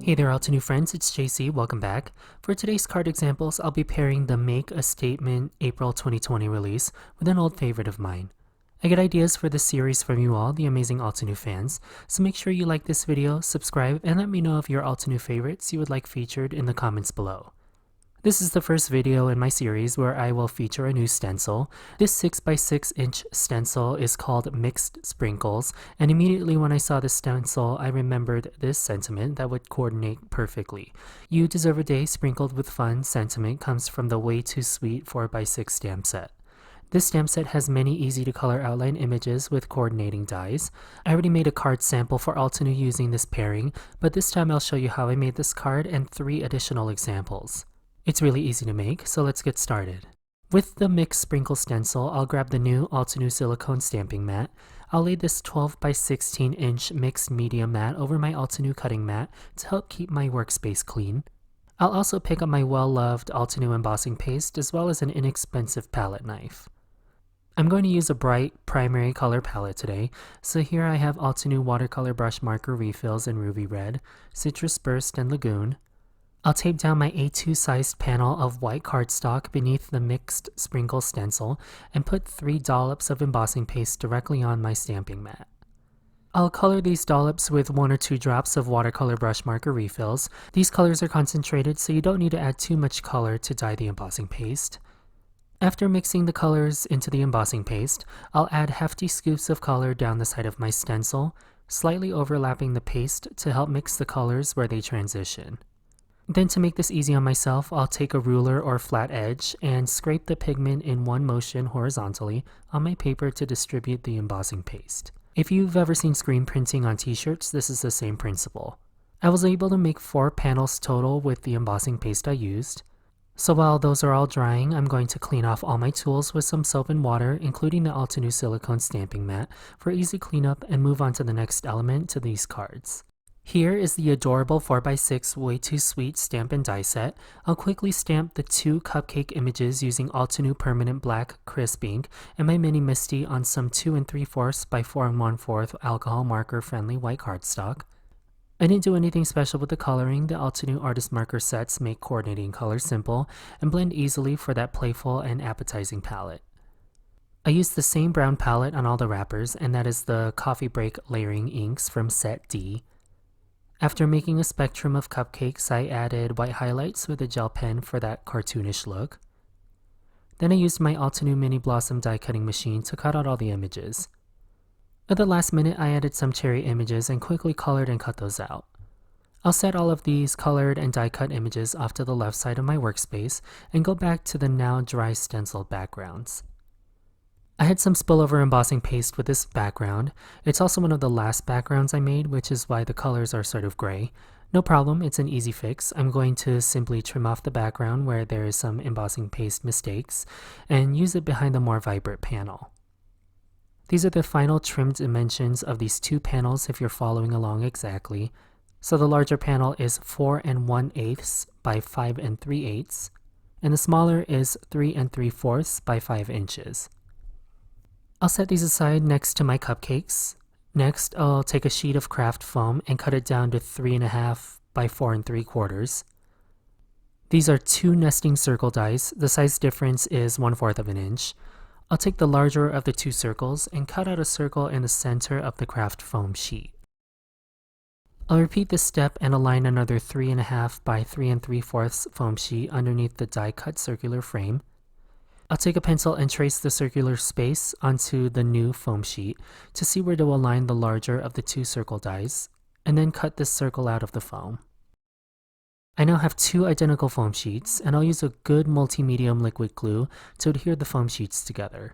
Hey there, Altenew friends, it's Jaycee, welcome back. For today's card examples, I'll be pairing the Make a Statement April 2020 release with an old favorite of mine. I get ideas for this series from you all, the amazing Altenew fans, so make sure you like this video, subscribe, and let me know if your Altenew favorites you would like featured in the comments below. This is the first video in my series where I will feature a new stencil. This 6x6 inch stencil is called Mixed Sprinkles, and immediately when I saw this stencil, I remembered this sentiment that would coordinate perfectly. You deserve a day sprinkled with fun sentiment comes from the Way Too Sweet 4x6 stamp set. This stamp set has many easy to color outline images with coordinating dies. I already made a card sample for Altenew using this pairing, but this time I'll show you how I made this card and 3 additional examples. It's really easy to make, so let's get started. With the Mixed Sprinkle stencil, I'll grab the new Altenew silicone stamping mat. I'll lay this 12x16 inch mixed media mat over my Altenew cutting mat to help keep my workspace clean. I'll also pick up my well-loved Altenew embossing paste as well as an inexpensive palette knife. I'm going to use a bright primary color palette today, so here I have Altenew watercolor brush marker refills in Ruby Red, Citrus Burst, and Lagoon. I'll tape down my A2 sized panel of white cardstock beneath the Mixed Sprinkle stencil and put 3 dollops of embossing paste directly on my stamping mat. I'll color these dollops with 1 or 2 drops of watercolor brush marker refills. These colors are concentrated, so you don't need to add too much color to dye the embossing paste. After mixing the colors into the embossing paste, I'll add hefty scoops of color down the side of my stencil, slightly overlapping the paste to help mix the colors where they transition. Then to make this easy on myself, I'll take a ruler or flat edge and scrape the pigment in one motion horizontally on my paper to distribute the embossing paste. If you've ever seen screen printing on t-shirts, this is the same principle. I was able to make 4 panels total with the embossing paste I used. So while those are all drying, I'm going to clean off all my tools with some soap and water, including the Altenew silicone stamping mat, for easy cleanup and move on to the next element to these cards. Here is the adorable 4x6 Way Too Sweet stamp and die set. I'll quickly stamp the 2 cupcake images using Altenew Permanent Black Crisp ink and my Mini Misty on some 2 3/4 by 4 1/4 alcohol marker friendly white cardstock. I didn't do anything special with the coloring. The Altenew Artist Marker sets make coordinating colors simple and blend easily for that playful and appetizing palette. I used the same brown palette on all the wrappers, and that is the Coffee Break Layering Inks from Set D. After making a spectrum of cupcakes, I added white highlights with a gel pen for that cartoonish look. Then I used my Altenew Mini Blossom die cutting machine to cut out all the images. At the last minute, I added some cherry images and quickly colored and cut those out. I'll set all of these colored and die cut images off to the left side of my workspace and go back to the now dry stencil backgrounds. I had some spillover embossing paste with this background. It's also one of the last backgrounds I made, which is why the colors are sort of gray. No problem, it's an easy fix. I'm going to simply trim off the background where there is some embossing paste mistakes and use it behind the more vibrant panel. These are the final trimmed dimensions of these 2 panels if you're following along exactly. So the larger panel is 4 1/8 by 5 3/8, and the smaller is 3 3/4 by 5 inches. I'll set these aside next to my cupcakes. Next, I'll take a sheet of craft foam and cut it down to 3.5 by 4 3/4. These are 2 nesting circle dies. The size difference is 1/4 of an inch. I'll take the larger of the 2 circles and cut out a circle in the center of the craft foam sheet. I'll repeat this step and align another 3.5 by 3 3/4 foam sheet underneath the die cut circular frame. I'll take a pencil and trace the circular space onto the new foam sheet to see where to align the larger of the 2 circle dies, and then cut this circle out of the foam. I now have 2 identical foam sheets, and I'll use a good multi-medium liquid glue to adhere the foam sheets together.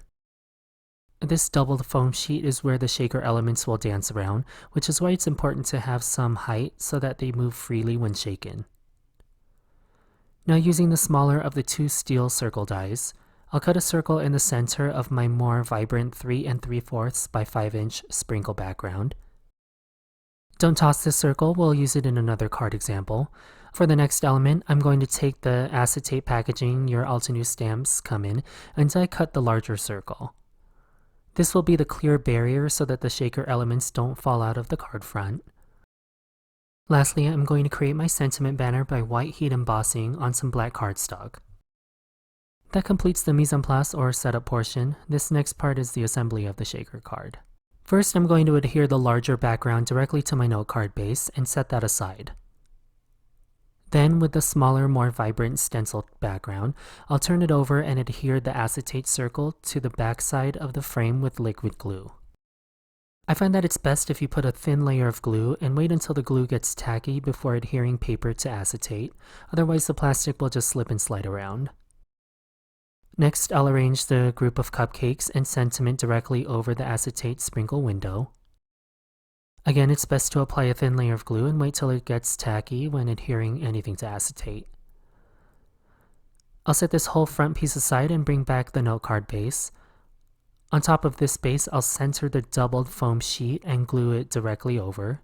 This double foam sheet is where the shaker elements will dance around, which is why it's important to have some height so that they move freely when shaken. Now using the smaller of the 2 steel circle dies, I'll cut a circle in the center of my more vibrant 3 3/4 by 5 inch sprinkle background. Don't toss this circle, we'll use it in another card example. For the next element, I'm going to take the acetate packaging your Altenew stamps come in and die cut the larger circle. This will be the clear barrier so that the shaker elements don't fall out of the card front. Lastly, I'm going to create my sentiment banner by white heat embossing on some black cardstock. That completes the mise en place or setup portion. This next part is the assembly of the shaker card. First, I'm going to adhere the larger background directly to my note card base and set that aside. Then, with the smaller, more vibrant stencil background, I'll turn it over and adhere the acetate circle to the backside of the frame with liquid glue. I find that it's best if you put a thin layer of glue and wait until the glue gets tacky before adhering paper to acetate, otherwise the plastic will just slip and slide around. Next, I'll arrange the group of cupcakes and sentiment directly over the acetate sprinkle window. Again, it's best to apply a thin layer of glue and wait till it gets tacky when adhering anything to acetate. I'll set this whole front piece aside and bring back the note card base. On top of this base, I'll center the doubled foam sheet and glue it directly over.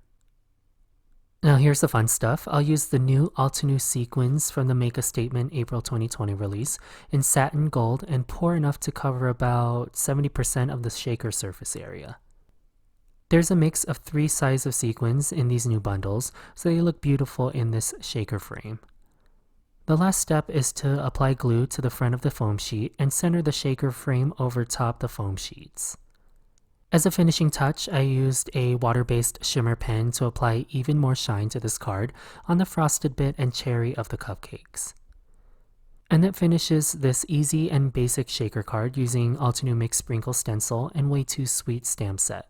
Now here's the fun stuff. I'll use the new Altenew Sequins from the Make a Statement April 2020 release in satin gold and pour enough to cover about 70% of the shaker surface area. There's a mix of 3 sizes of sequins in these new bundles, so they look beautiful in this shaker frame. The last step is to apply glue to the front of the foam sheet and center the shaker frame over top the foam sheets. As a finishing touch, I used a water-based shimmer pen to apply even more shine to this card on the frosted bit and cherry of the cupcakes. And that finishes this easy and basic shaker card using Altenew Mix Sprinkle Stencil and Way Too Sweet stamp set.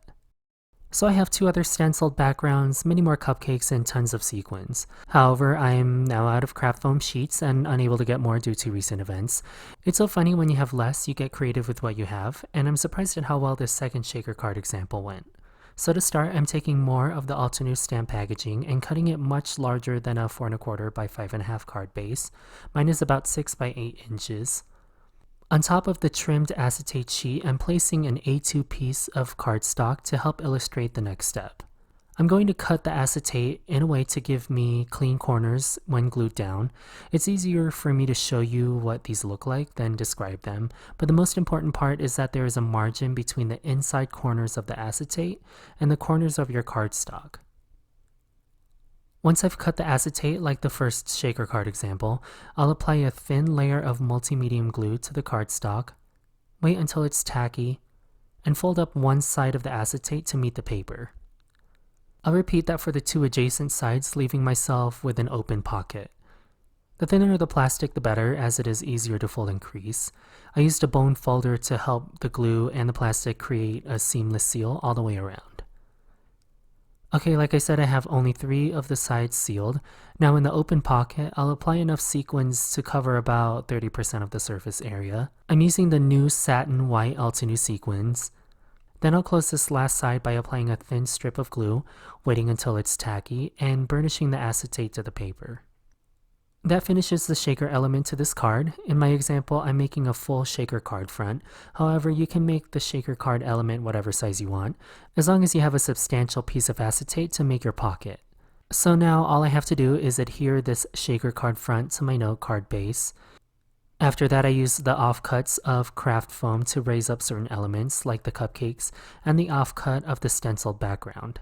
So I have 2 other stenciled backgrounds, many more cupcakes, and tons of sequins. However, I'm now out of craft foam sheets and unable to get more due to recent events. It's so funny when you have less, you get creative with what you have, and I'm surprised at how well this second shaker card example went. So to start, I'm taking more of the Altenew stamp packaging and cutting it much larger than a 4 1/4 by 5 1/2 card base. Mine is about 6 by 8 inches. On top of the trimmed acetate sheet, I'm placing an A2 piece of cardstock to help illustrate the next step. I'm going to cut the acetate in a way to give me clean corners when glued down. It's easier for me to show you what these look like than describe them, but the most important part is that there is a margin between the inside corners of the acetate and the corners of your cardstock. Once I've cut the acetate like the first shaker card example, I'll apply a thin layer of multi-medium glue to the cardstock, wait until it's tacky, and fold up one side of the acetate to meet the paper. I'll repeat that for the 2 adjacent sides, leaving myself with an open pocket. The thinner the plastic, the better, as it is easier to fold and crease. I used a bone folder to help the glue and the plastic create a seamless seal all the way around. Okay, like I said, I have only 3 of the sides sealed. Now in the open pocket, I'll apply enough sequins to cover about 30% of the surface area. I'm using the new satin white Altenew sequins. Then I'll close this last side by applying a thin strip of glue, waiting until it's tacky, and burnishing the acetate to the paper. That finishes the shaker element to this card. In my example, I'm making a full shaker card front. However, you can make the shaker card element whatever size you want, as long as you have a substantial piece of acetate to make your pocket. So now all I have to do is adhere this shaker card front to my note card base. After that, I use the offcuts of craft foam to raise up certain elements like the cupcakes and the offcut of the stenciled background.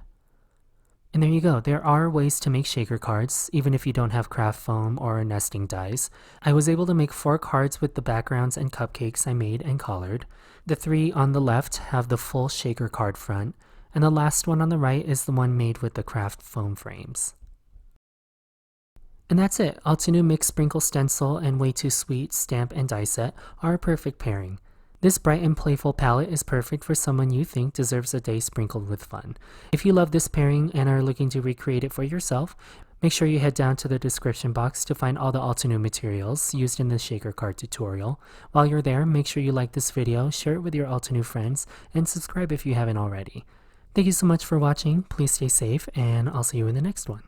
And there you go. There are ways to make shaker cards, even if you don't have craft foam or nesting dies. I was able to make 4 cards with the backgrounds and cupcakes I made and colored. The 3 on the left have the full shaker card front, and the last one on the right is the one made with the craft foam frames. And that's it. Altenew Mix Sprinkle Stencil and Way Too Sweet Stamp and Die Set are a perfect pairing. This bright and playful palette is perfect for someone you think deserves a day sprinkled with fun. If you love this pairing and are looking to recreate it for yourself, make sure you head down to the description box to find all the Altenew materials used in the shaker card tutorial. While you're there, make sure you like this video, share it with your Altenew friends, and subscribe if you haven't already. Thank you so much for watching, please stay safe, and I'll see you in the next one.